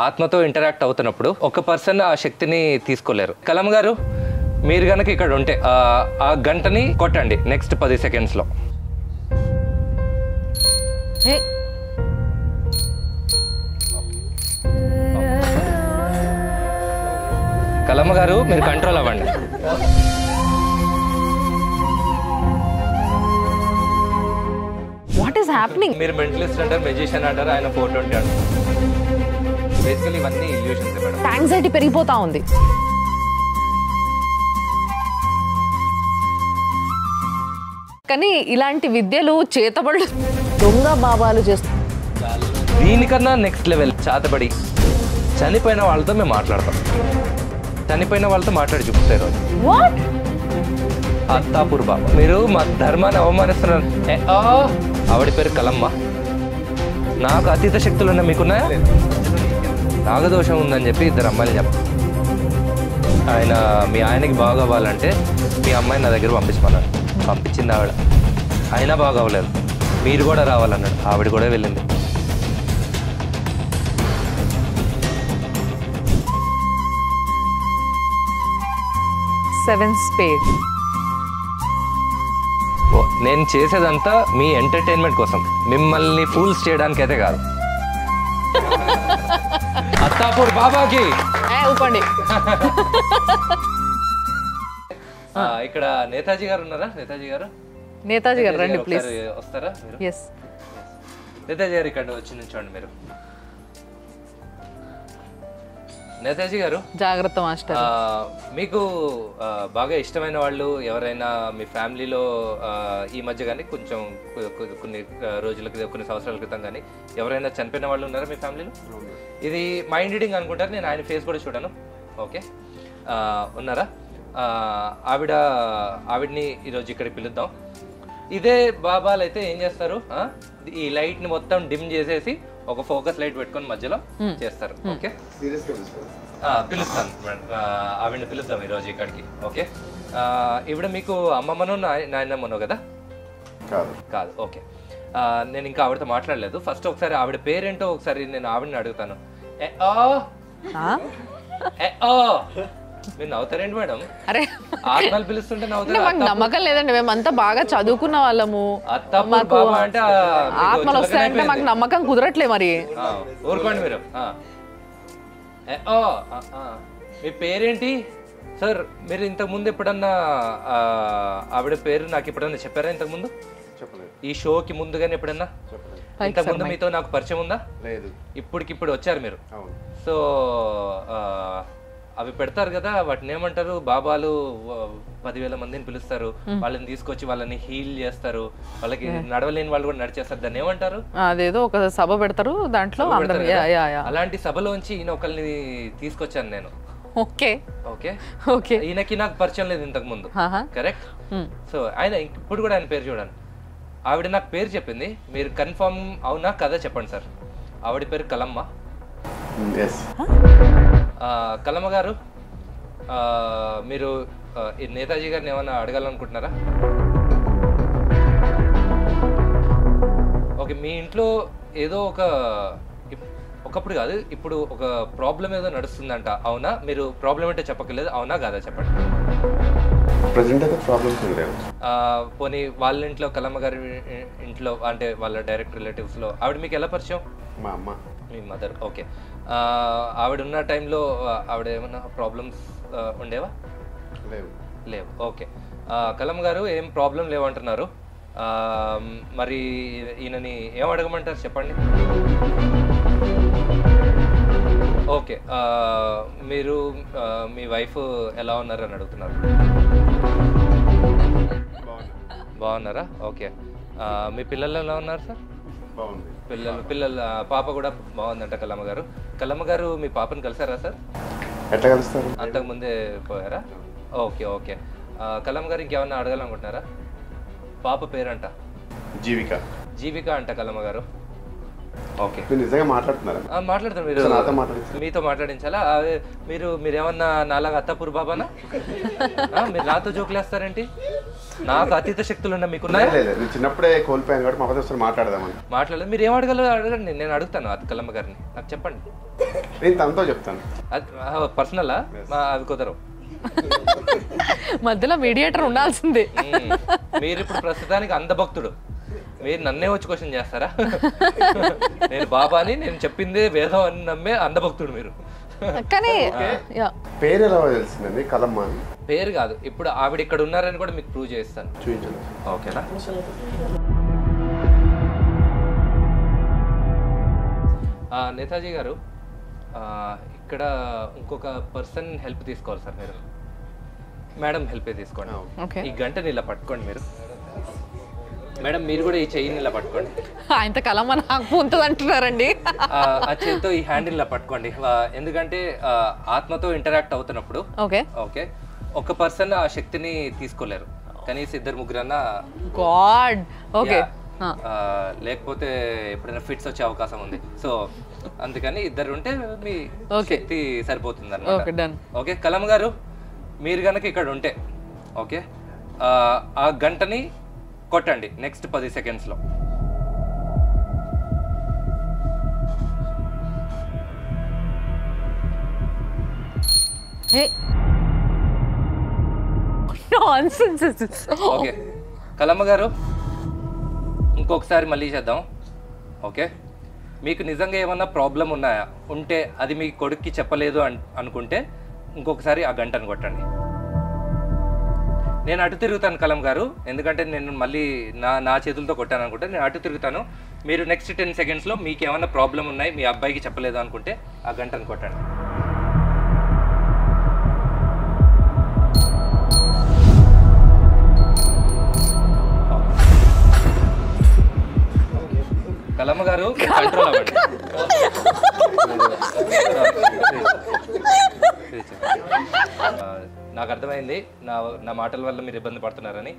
ఆత్మతో ఇంటరాక్ట్ అవుతున్నప్పుడు ఒక పర్సన్ ఆ శక్తిని తీసుకోలేరు. కలం గారు, మీరు కనుక ఇక్కడ ఉంటే ఆ గంటని కొట్టండి నెక్స్ట్ 10 సెకండ్స్లో. కలమ్మ గారు, మీరు కంట్రోల్ అవ్వండి. What is happening? మీరు మెంటలిస్ట్ అంటారు, మెజిషియన్ అంటారు, ఆయన 420 అంటారు. బేసికలీ ఇవన్నీ ఇల్యూషన్స్ మేడం. యాంగ్జైటీ పెరిగిపోతా ఉంది. కానీ ఇలాంటి విద్యలు చేతబడులు దొంగ బాబాలు చేస్తారు. దీనికన్నా నెక్స్ట్ లెవెల్ చాతబడి చనిపోయిన వాళ్ళతో మేము మాట్లాడతాం. చనిపోయిన వాళ్ళతో మాట్లాడి చూపిస్తారు. వాట్? అత్తాపూర్ బాబా, మీరు మా ధర్మాన్ని అవమానిస్తున్నారు. ఆవిడ పేరు కలమ్మ. నాకు అతీత శక్తులు ఉన్నాయి, మీకున్నాయా? నాగదోషం ఉందని చెప్పి 2 అమ్మాయిలు చెప్పారు. మీ ఆయనకి బాగా అవ్వాలంటే మీ అమ్మాయిని నా దగ్గర పంపించమన్నాడు. పంపించింది ఆవిడ. అయినా బాగా అవ్వలేదు. మీరు కూడా రావాలన్నాడు. ఆవిడ కూడా వెళ్ళింది. Seven spade. నేను చేసేదంతా మీ ఎంటర్టైన్మెంట్ కోసం, మిమ్మల్ని ఫూల్స్ చేయడానికి అయితే కాదు. అత్తాపూర్ బాబాకి ఊపండి. ఇక్కడ నేతాజీ గారు ఉన్నారా? నేతాజీ గారు రండి ప్లీజ్. వస్తారా మీరు? ఎస్. నేతాజీ గారు ఇక్కడ వచ్చి నుంచోండి మీరు. నేతాజీ గారు, జాగ్రత్త మాస్టర్. మీకు బాగా ఇష్టమైన వాళ్ళు ఎవరైనా మీ ఫ్యామిలీలో ఈ మధ్య కానీ కొంచెం కొన్ని రోజుల క్రితం, కొన్ని సంవత్సరాల క్రితం కానీ ఎవరైనా చనిపోయిన వాళ్ళు ఉన్నారా మీ ఫ్యామిలీలో? ఇది మైండ్ రీడింగ్ అనుకుంటారు. నేను ఆయన ఫేస్ కూడా చూడాను. ఓకే, ఉన్నారా? ఆవిడ్ని ఈరోజు ఇక్కడికి పిలుద్దాం. ఇదే బాబాలు అయితే ఏం చేస్తారు, ఈ లైట్ ని మొత్తం డిమ్ చేసేసి ఒక ఫోకస్ లైట్ పెట్టుకొని మధ్యలో చేస్తారు. ఓకే, పిలుస్తాను. ఆవిడని పిలుద్దాం ఈరోజు ఇక్కడికి. ఓకే, ఇప్పుడు మీకు అమ్మమ్మనో నాయనమ్మనో కదా? కాదు. ఓకే, నేను ఇంకా ఆవిడతో మాట్లాడలేదు. ఫస్ట్ ఒకసారి ఆవిడ పేరేంటో ఒకసారి నేను ఆవిడని అడుగుతాను. మీరు నవ్వుతారేంటి మేడం? అరే, ఆత్మలు పిలుస్తుంటే నవ్వుతారు. మాకు నమ్మకం లేదండి, మేమంతా బాగా చదువుకున్న వాళ్ళము. మాకు ఆత్మలు వస్తాయంటే మాకు నమ్మకం కుదరట్లే. మరి ఊరుకోండి మీరు. మీ పేరేంటి సార్? మీరు ఇంతకు ముందు ఎప్పుడన్నా ఆవిడ పేరు నాకు ఎప్పుడన్నా చెప్పారా? ఇంతకు ముందు ఈ షోకి ముందుగానే ఎప్పుడన్నా ఇంతకు ముందు మీతో నాకు పరిచయం ఉందా? లేదు. ఇప్పటికిప్పుడు వచ్చారు మీరు. సో అవి పెడతారు కదా, వాటిని ఏమంటారు? బాబాలు 10,000 మందిని పిలుస్తారు, వాళ్ళని తీసుకొచ్చి వాళ్ళని హీల్ చేస్తారు, వాళ్ళకి నడవలేని వాళ్ళు కూడా నడిచేస్తారు. దాన్ని ఏమంటారు? అదేదో ఒక సభ పెడతారు, దాంట్లో అలాంటి సభలోంచి ఈయన ఒకరిని తీసుకొచ్చాను నేను. Okay okay okay. ఈయనకి నాకు పరిచయం లేదు ఇంతకు ముందు, కరెక్ట్? సో ఆయన ఇప్పుడు కూడా ఆయన పేరు చూడండి. ఆవిడ నాకు పేరు చెప్పింది. మీరు కన్ఫర్మ్ అవునా కదా చెప్పండి సార్. ఆవిడ పేరు కలమ్మ. కలమ్మ గారు, మీరు నేతాజీ గారిని ఏమైనా అడగాలనుకుంటున్నారా? ఓకే, మీ ఇంట్లో ఏదో ఒకప్పుడు కాదు, ఇప్పుడు ఒక ప్రాబ్లం ఏదో నడుస్తుందంట, అవునా? మీరు ప్రాబ్లం అంటే చెప్పక్కర్లేదు, అవునా కాదా చెప్పండి. పోనీ వాళ్ళ ఇంట్లో, కలమ్మ గారి ఇంట్లో, అంటే వాళ్ళ డైరెక్ట్ రిలేటివ్స్ లో ఆవిడ మీకు ఎలా పరిచయం? మా అమ్మ. మీ మదర్. ఓకే, ఆవిడ ఉన్న టైంలో ఆవిడ ఏమన్నా ప్రాబ్లమ్స్ ఉండేవా? లేవు. ఓకే, కలమ్మ గారు ఏం ప్రాబ్లం లేవంటున్నారు. మరి ఈయనని ఏం అడగమంటారు చెప్పండి. ఓకే, మీరు మీ వైఫ్ ఎలా ఉన్నారని అడుగుతున్నారు. బాగున్నారా? ఓకే, మీ పిల్లలు ఎలా ఉన్నారు సార్? పిల్లలు పాప కూడా బాగుందంట. కలమ్మ గారు, మీ పాపని కలిసారా సార్? ఎట్లా కలుస్తారు? అంతకు ముందే పోయారా? Okay okay. కలమ్మ గారు ఇంకేమన్నా అడగాలనుకుంటున్నారా? పాప పేరంట జీవిక అంట. కలమ్మ గారు, ఓకే మీరు నిజంగా మాట్లాడుతున్నారా? మాట్లాడతారు మీరు, నాతో మాట్లాడించారు. మీతో మాట్లాడించాలా? మీరేమన్నా నాలాగా అత్తాపూర్ బాబానా? మీరు నాతో జోకులేస్తారేంటి? నాకు అతీత శక్తులు ఉన్నా మీకున్నాయా? లేదు, నేను చిన్నప్పుడే కోల్పోయాను కాబట్టి మా పదవి మాట్లాడదామని. మాట్లాడలేదు. మీరు ఏం అడగలరు అడగండి, నేను అడుగుతాను కల్లమ్మ గారిని, నాకు చెప్పండి. నేను తనతో చెప్తాను. పర్సనలా? అవి కుదరవు. మధ్యలో మీడియేటర్ ఉండాల్సిందే. మీరు ఇప్పుడు ప్రస్తుతానికి అందభక్తుడు, మీరు నన్నే వచ్చి క్వశ్చన్ చేస్తారా? నేను బాబాని, నేను చెప్పిందే వేదం అని నమ్మే అందభక్తుడు మీరు. కానీ పేరు ఎలా తెలిసిందండి కలమ్మ అని? పేరు కాదు, ఇప్పుడు ఆవిడ ఇక్కడ ఉన్నారని కూడా మీకు ప్రూవ్ చేస్తాను. చూపించండి. ఓకేనా? నేతాజీ గారు, ఇక్కడ ఇంకొక పర్సన్ హెల్ప్ తీసుకోవాలి సార్ మీరు. మేడం హెల్ప్ తీసుకోండి. ఈ గంటని ఇలా పట్టుకోండి మీరు. మేడం మీరు కూడా ఈ చెయ్యిని ఇలా పట్టుకోండి. ఆయన కలమ్మ నాకు ఉంటుంది అంటున్నారండి. ఆ చేతితో ఈ హ్యాండిల్ ఇలా పట్టుకోండి. ఎందుకంటే ఆత్మతో ఇంటరాక్ట్ అవుతున్నప్పుడు ఓకే ఓకే ఒక పర్సన్ ఆ శక్తిని తీసుకోలేరు, కనీసం ఇద్దరు ముగ్గురన్నా. God okay. లేకపోతే ఎప్పుడైనా ఫిట్స్ వచ్చే అవకాశం ఉంది. సో అందుకని ఇద్దరు ఉంటే మీ శక్తి సరిపోతుంది అన్నమాట. ఓకే కలమ్మ గారు, మీరు కనుక ఇక్కడ ఉంటే ఓకే ఆ గంటని కొట్టండి నెక్స్ట్ 10 సెకండ్స్లో. ఓకే కలమ్మ గారు, ఇంకొకసారి మళ్ళీ చేద్దాం. ఓకే మీకు నిజంగా ఏమన్నా ప్రాబ్లం ఉంటే అది మీ కొడుక్కి చెప్పలేదు అనుకుంటే ఇంకొకసారి ఆ గంటను కొట్టండి. నేను అటు తిరుగుతాను కలం గారు, ఎందుకంటే నేను మళ్ళీ నా చేతులతో కొట్టాను అనుకుంటే నేను అటు తిరుగుతాను. మీరు నెక్స్ట్ 10 సెకండ్స్లో మీకు ఏమైనా ప్రాబ్లం ఉన్నాయి, మీ అబ్బాయికి చెప్పలేదు అనుకుంటే ఆ గంటను కొట్టండి. కలమ్మ గారు కంట్రోల్ అవ్వండి. నాకు అర్థమైంది నా మాటల వల్ల మీరు ఇబ్బంది పడుతున్నారని.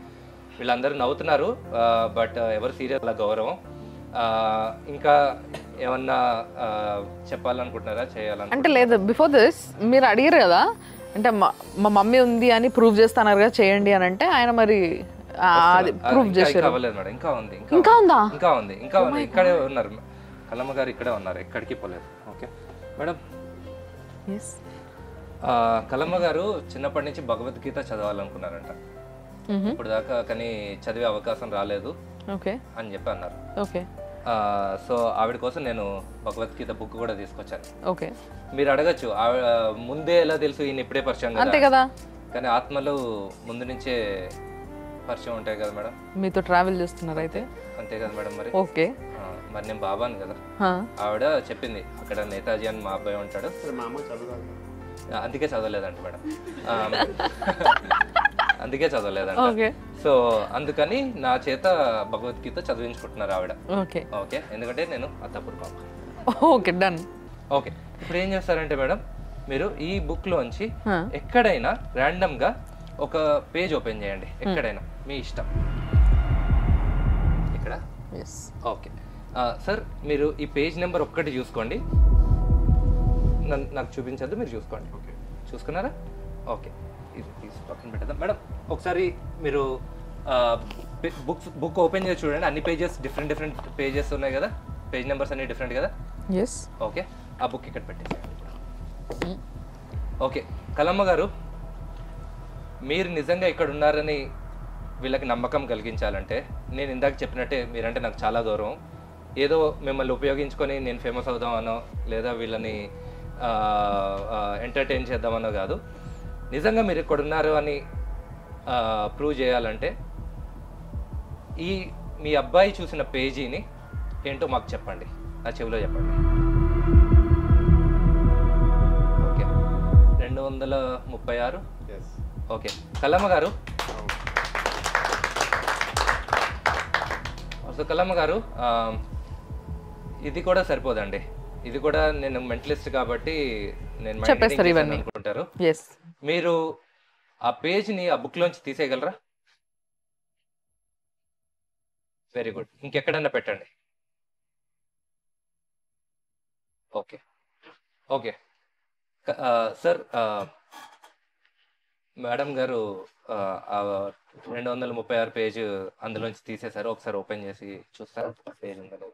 వీళ్ళందరూ నవ్వుతున్నారు, బట్ ఎవరు సీరియస్ అలా గౌరవం. ఇంకా ఏమన్నా చెప్పాలనుకుంటున్నారా, చేయాలని? అంటే లేదు, బిఫోర్ దిస్ మీరు అడిగారు కదా, అంటే మా మమ్మీ ఉంది అని ప్రూవ్ చేస్తున్నారు కదా చేయండి అని అంటే ఆయన మరి ప్రూవ్ చేశారు. అవ్వలేదు మేడం, ఇంకా ఉంది. ఇంకా ఉందా? ఇంకా ఉంది. ఇక్కడే ఉన్నారు కలమ్మ గారు, ఇక్కడే ఉన్నారు, ఎక్కడికి పోలేదు. Okay madam. కలమ్మ గారు చిన్నప్పటి నుంచి భగవద్గీత చదవాలనుకున్నారంట ఇప్పుడు దాకా, కానీ చదివే అవకాశం రాలేదు అని చెప్పి అన్నారు. సో ఆవిడ కోసం నేను భగవద్గీత బుక్ కూడా తీసుకొచ్చాను. మీరు అడగచ్చు ముందే ఎలా తెలుసు ఈయన ఇప్పుడే పరిచయం కదా, కానీ ఆత్మలు ముందు నుంచే పరిచయం ఉంటాయి కదా మేడం. మీతో ట్రావెల్ చేస్తున్నారు అయితే? అంతే కదా మేడం. మరి మరి నేను బాబాను కదా. ఆవిడ చెప్పింది అక్కడ నేతాజీ అని మా అబ్బాయి ఉంటాడు, అందుకే చదవలేదంట మేడం. అందుకే చదవలేదంట. సో అందుకని నా చేత భగవద్గీత చదివించుకుంటున్నారు ఆవిడ. ఓకే ఎందుకంటే నేను అత్తపూర్ బాబా. Okay done. ఓకే ఇప్పుడు ఏం చేస్తారంటే మేడం, మీరు ఈ బుక్ లోంచి ఎక్కడైనా ర్యాండమ్ గా ఒక పేజ్ ఓపెన్ చేయండి, ఎక్కడైనా మీ ఇష్టం. ఇక్కడ ఓకే సార్, మీరు ఈ పేజ్ నెంబర్ ఒక్కటి చూసుకోండి, నాకు చూపించద్దు, మీరు చూసుకోండి. చూసుకున్నారా? ఓకే ఇది తీసి పక్కన పెట్టేద్దాం మేడం. ఒకసారి మీరు బుక్ ఓపెన్ చేసి చూడండి, అన్ని పేజెస్ డిఫరెంట్ పేజెస్ ఉన్నాయి కదా, పేజ్ నెంబర్స్ అన్ని డిఫరెంట్ కదా. ఓకే ఆ బుక్ ఇక్కడ పెట్టేసి. ఓకే కలమ్మ గారు, మీరు నిజంగా ఇక్కడ ఉన్నారని వీళ్ళకి నమ్మకం కలిగించాలంటే నేను ఇందాక చెప్పినట్టే మీరంటే నాకు చాలా గౌరవం. ఏదో మిమ్మల్ని ఉపయోగించుకొని నేను ఫేమస్ అవుదామనో లేదా వీళ్ళని ఎంటర్టైన్ చేద్దామనో కాదు, నిజంగా మీరు ఇక్కడ ఉన్నారు అని ప్రూవ్ చేయాలంటే మీ అబ్బాయి చూసిన పేజీని ఏంటో మాకు చెప్పండి, నా చెవిలో చెప్పండి. ఓకే 236. ఓకే కలమ్మ గారు, కలమ్మ గారు ఇది కూడా సరిపోదండి, ఇది కూడా నేను మెంటలిస్ట్ కాబట్టి నేను అనుకుంటారు. మీరు ఆ పేజ్ని ఆ బుక్ లోంచి తీసేయగలరా? Very good. ఇంకెక్కడన్నా పెట్టండి. ఓకే ఓకే సార్, మేడం గారు 236 పేజ్ అందులోంచి తీసేశారు. ఒకసారి ఓపెన్ చేసి చూస్తారా పేజ్ ఉందో?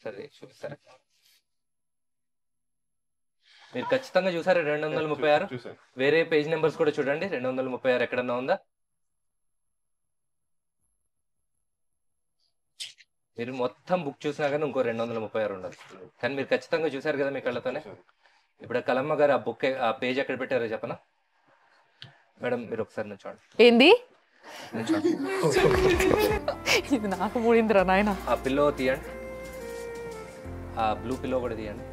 సరే చూస్తారా? మీరు ఖచ్చితంగా చూసారా 236? వేరే పేజ్ నెంబర్స్ కూడా చూడండి. 236 ఎక్కడన్నా ఉందా? మీరు మొత్తం బుక్ చూసినా కానీ ఇంకో 236 ఉండదు. కానీ మీరు ఖచ్చితంగా చూసారు కదా మీ కళ్ళతోనే. ఇప్పుడు కలమ్మ గారు ఆ బుక్ ఆ పేజ్ ఎక్కడ పెట్టారో చెప్పనా మేడం? మీరు ఒకసారి నుంచోండి. ఏంది ఇది? నాకు మూడిందిరా నాయన. ఆ పిల్లో తీయండి, ఆ బ్లూ పిల్లో కూడా తీయండి.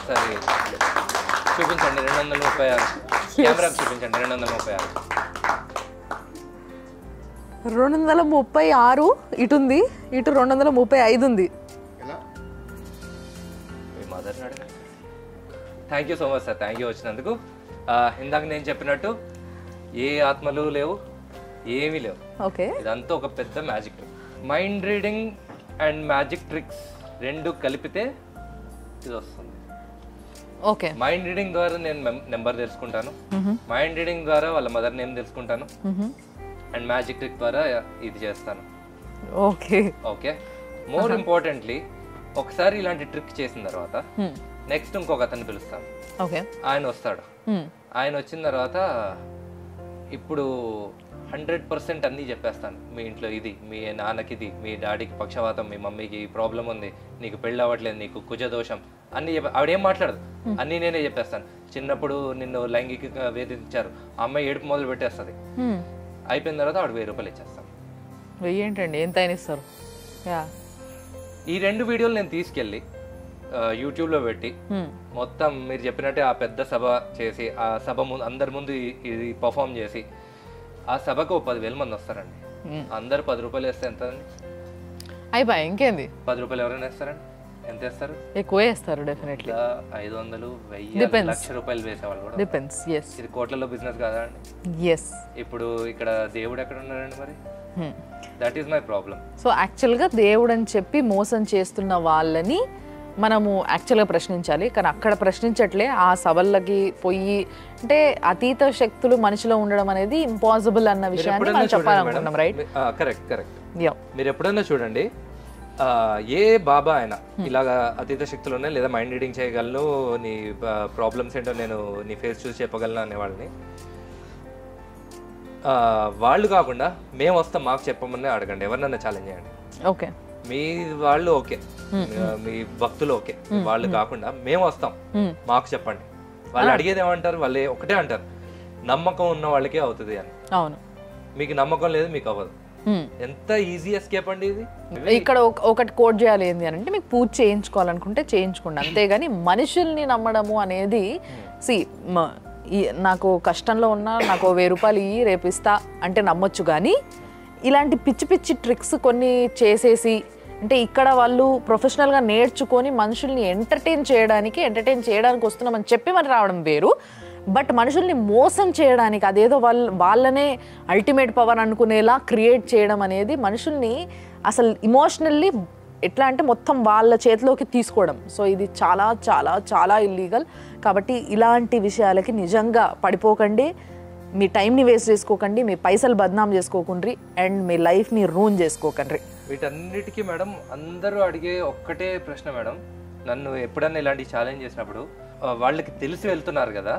సరే చూపించండి 236. కెమెరాకి చూపించండి 236. 236 ఇటు ఉంది, ఇటు 235 ఉంది. మీ మదర్ని అడగండి. Thank you so much sir, thank you వచ్చినందుకు. ఇందాక నేను చెప్పినట్టు ఏ ఆత్మలు లేవు, ఏమీ లేవు. ఓకే, ఇదంతా ఒక పెద్ద magic trick. Mind reading and magic tricks రెండు కలిపితే ఇది వస్తుంది. ఓకే, మైండ్ రీడింగ్ ద్వారా నేను నెంబర్ తెలుసుకుంటాను, మైండ్ రీడింగ్ ద్వారా వాళ్ళ మదర్ నేమ్ తెలుసుకుంటాను, అండ్ మ్యాజిక్ ట్రిక్ ద్వారా ఇది చేస్తాను. ఓకే ఓకే, మోర్ ఇంపార్టెంట్లీ ఒకసారి ఇలాంటి ట్రిక్ చేసిన తర్వాత నెక్స్ట్ ఇంకొక అతన్ని పిలుస్తాను. ఓకే, ఆయన వస్తాడు. ఆయన వచ్చిన తర్వాత ఇప్పుడు 100% అన్నీ చెప్పేస్తాను. మీ ఇంట్లో ఇది, మీ నాన్నకి ఇది, మీ డాడీకి పక్షవాతం, మీ మమ్మీకి ప్రాబ్లం ఉంది, నీకు పెళ్ళి అవ్వట్లేదు, నీకు కుజదోషం అన్నీ ఆవిడేం మాట్లాడదు, అన్నీ నేనే చెప్పేస్తాను. చిన్నప్పుడు నిన్ను లైంగికంగా వేధించారు, అమ్మాయి ఏడుపు మొదలు పెట్టేస్తుంది. అయిపోయిన తర్వాత ఆవిడ 1000 రూపాయలు ఇచ్చేస్తాను. ఏంటండి ఎంత ఇస్తారు? ఈ 2 వీడియోలు నేను తీసుకెళ్ళి యూట్యూబ్లో పెట్టి మొత్తం మీరు చెప్పినట్టే ఆ పెద్ద సభ చేసి, ఆ సభ ముందు అందరి ముందు ఇది పర్ఫామ్ చేసి, ఆ సభకు 10,000 మంది వస్తారండి. అందరు 10 రూపాయలు వేస్తే ఎంత అండి? అయిపోయి ఇంకేంది? 10 రూపాయలు ఎవరైనా వేస్తారండి? ఎంత వేస్తారు? ఎక్కువ వేస్తారు డెఫినెట్లీ. 500, 1000, లక్ష రూపాయలు వేసేవాళ్ళు కూడా. డిపెండ్స్. yes, ఇది కోట్లలో బిజినెస్ కాదా అండి? yes. ఇప్పుడు ఇక్కడ దేవుడు ఎక్కడ ఉన్నారండి మరి? That is my problem. So యాక్చువల్గా దేవుడు అని చెప్పి మోసం చేస్తున్న వాళ్ళని మనము యాక్చువల్గా ప్రశ్నించాలి, కానీ అక్కడ ప్రశ్నించట్లే. ఆ సభలకి పోయి అంటే అతీత శక్తులు మనిషిలో ఉండడం అనేది ఇంపాసిబుల్ అన్న విషయాన్ని మనం చెప్పాలనుకున్నాం. రైట్? Correct correct. మీరు ఎప్పుడైనా చూడండి, ఏ బాబా అయినా ఇలాగా అతీత శక్తులు ఉన్నాయి లేదా మైండ్ రీడింగ్ చేయగలను, నీ ప్రాబ్లమ్స్ ఏంటో నేను నీ ఫేస్ చూసి చెప్పగలను అనేవాళ్ళని, వాళ్ళు కాకుండా మేము వస్తాం మాకు చెప్పమని అడగండి, ఎవరినన్నా ఛాలెంజ్ చేయండి. ఓకే, మీ వాళ్ళు ఓకే, మీ భక్తులు ఓకే, వాళ్ళు కాకుండా మేము వస్తాం మాకు చెప్పండి. వాళ్ళు అడిగేది ఏమంటారు? వాళ్ళు ఒకటే అంటారు, నమ్మకం ఉన్న వాళ్ళకే అవుతుంది అని. అవును, మీకు నమ్మకం లేదు, మీకు అవ్వదు. ఎంత ఈజీ ఎస్కేప్ అండి ఇది. ఇక్కడ ఒకటి కోట్ చేయాలి ఏంటి అని అంటే, మీకు పూజ చేయించుకోవాలనుకుంటే చేయించుకోండి, అంతేగాని మనుషుల్ని నమ్మడము అనేది నాకు కష్టంలో ఉన్నా నాకు 1000 రూపాయలు ఇయ్యి రేపు ఇస్తా అంటే నమ్మొచ్చు, కానీ ఇలాంటి పిచ్చి పిచ్చి ట్రిక్స్ కొన్ని చేసేసి అంటే ఇక్కడ వాళ్ళు ప్రొఫెషనల్గా నేర్చుకొని మనుషుల్ని ఎంటర్టైన్ చేయడానికి వస్తున్నామని చెప్పి మరి రావడం వేరు. బట్ మనుషుల్ని మోసం చేయడానికి అదేదో వాళ్ళనే అల్టిమేట్ పవర్ అనుకునేలా క్రియేట్ చేయడం అనేది మనుషుల్ని అసలు ఇమోషనల్లీ ఎట్లా అంటే మొత్తం వాళ్ళ చేతిలోకి తీసుకోవడం. సో ఇది చాలా చాలా చాలా ఇల్లీగల్. కాబట్టి ఇలాంటి విషయాలకి నిజంగా పడిపోకండి, మీ టైంని వేస్ట్ చేసుకోకండి, మీ పైసలు బద్నాం చేసుకోకండి, అండ్ మీ లైఫ్ని రూన్ చేసుకోకండి. వీటన్నిటికీ మేడం అందరూ అడిగే ఒక్కటే ప్రశ్న మేడం, నన్ను ఎప్పుడన్నా ఇలాంటి ఛాలెంజ్ చేసినప్పుడు వాళ్ళకి తెలిసి వెళ్తున్నారు కదా,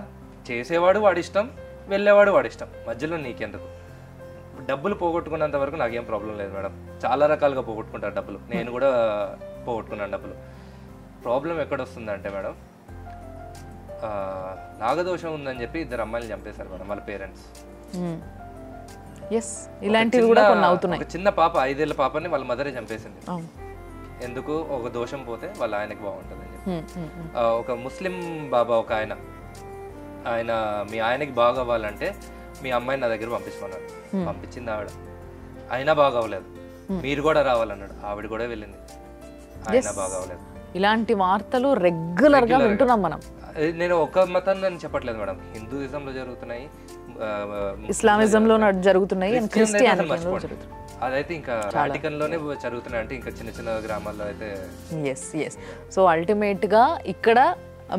చేసేవాడు వాడిష్టం, వెళ్ళేవాడు వాడిష్టం, మధ్యలో నీకెందుకు? డబ్బులు పోగొట్టుకున్నంత వరకు నాకేం ప్రాబ్లం లేదు మేడం. చాలా రకాలుగా పోగొట్టుకుంటారు డబ్బులు, నేను కూడా పోగొట్టుకున్నాను డబ్బులు. ప్రాబ్లం ఎక్కడొస్తుందంటే మేడం, నాగదోషం ఉందని చెప్పి 2 అమ్మాయిలు చంపేశారు మేడం వాళ్ళ పేరెంట్స్. ఇలాంటివి కూడా కొన్ని అవుతున్నాయి. ఒక చిన్న పాప 5 ఏళ్ల పాపని వాళ్ళ మదరే చంపేసింది. ఎందుకు? ఒక దోషం పోతే వాళ్ళ ఆయనకి బాగుంటుంది అని చెప్పి. ఒక ముస్లిం బాబా ఒక ఆయన మీ ఆయనకి బాగా అవ్వాలంటే మీ అమ్మాయిని నా దగ్గర పంపించుకున్నాడు. పంపించింది ఆవిడ, అయినా బాగా అవ్వలేదు. మీరు కూడా రావాలన్నాడు, ఆవిడ కూడా వెళ్ళింది, అయినా బాగా అవ్వలేదు. ఇలాంటి వార్తలు రెగ్యులర్ గా వింటున్నాం మనం. నేను ఒక మతాన్ని నేను చెప్పట్లేదు మేడం, హిందూయిజంలో జరుగుతున్నాయి, ఇస్లామిజంలో జరుగుతున్నాయి అండ్ క్రిస్టియానిటీలో మర్చిపోండి. జరుగుతున్నాయి. అదైతే ఇంకా వాటికన్ లోనే జరుగుతున్నాయి, అంటే ఇంకా చిన్న చిన్న గ్రామాల్లో అయితే. ఎస్ సో అల్టిమేట్గా ఇక్కడ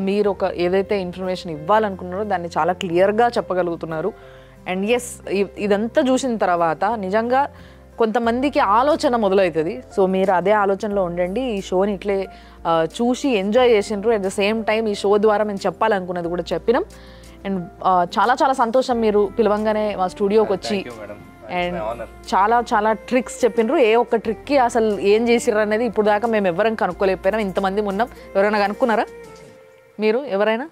మీరు ఒక ఏదైతే ఇన్ఫర్మేషన్ ఇవ్వాలనుకున్నారో దాన్ని చాలా క్లియర్గా చెప్పగలుగుతున్నారు. అండ్ ఎస్ ఇదంతా చూసిన తర్వాత నిజంగా కొంతమందికి ఆలోచన మొదలవుతుంది. సో మీరు అదే ఆలోచనలో ఉండండి. ఈ షోని ఇట్లే చూసి ఎంజాయ్ చేసినారు. అట్ ద సేమ్ టైం ఈ షో ద్వారా మేము చెప్పాలనుకున్నది కూడా చెప్పినాం. అండ్ చాలా సంతోషం మీరు పిలవంగానే మా స్టూడియోకి వచ్చి అండ్ చాలా ట్రిక్స్ చెప్పినారు. ఏ ఒక్క ట్రిక్కి అసలు ఏం చేసిర్రు అనేది ఇప్పుడు దాకా మేము ఎవరైనా కనుక్కోలేకపోయినాం. ఇంతమంది ఉన్నాం, ఎవరైనా కనుక్కున్నారా? మీరు ఎవరైనా?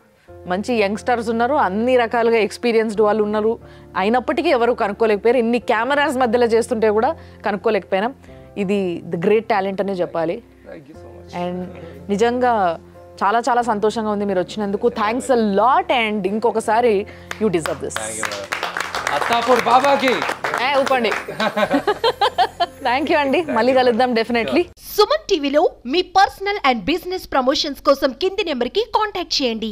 మంచి యంగ్స్టర్స్ ఉన్నారు, అన్ని రకాలుగా ఎక్స్పీరియన్స్డ్ వాళ్ళు ఉన్నారు, అయినప్పటికీ ఎవరు కనుక్కోలేకపోయారు. ఇన్ని కెమెరాస్ మధ్యలో చేస్తుంటే కూడా కనుక్కోలేకపోయినాం. ఇది ది గ్రేట్ టాలెంట్ అనే చెప్పాలి. అండ్ నిజంగా చాలా సంతోషంగా ఉంది మీరు వచ్చినందుకు. Thanks a lot. అండ్ ఇంకొకసారి యూ డిజర్వ్ దిస్. అత్తాపూర్ బాబాకి ఊపండి. థ్యాంక్ యూ అండి, మళ్ళీ కలుద్దాం డెఫినెట్లీ. సుమన్ టీవీలో మీ పర్సనల్ అండ్ బిజినెస్ ప్రమోషన్స్ కోసం కింది నెంబర్కి కాంటాక్ట్ చేయండి.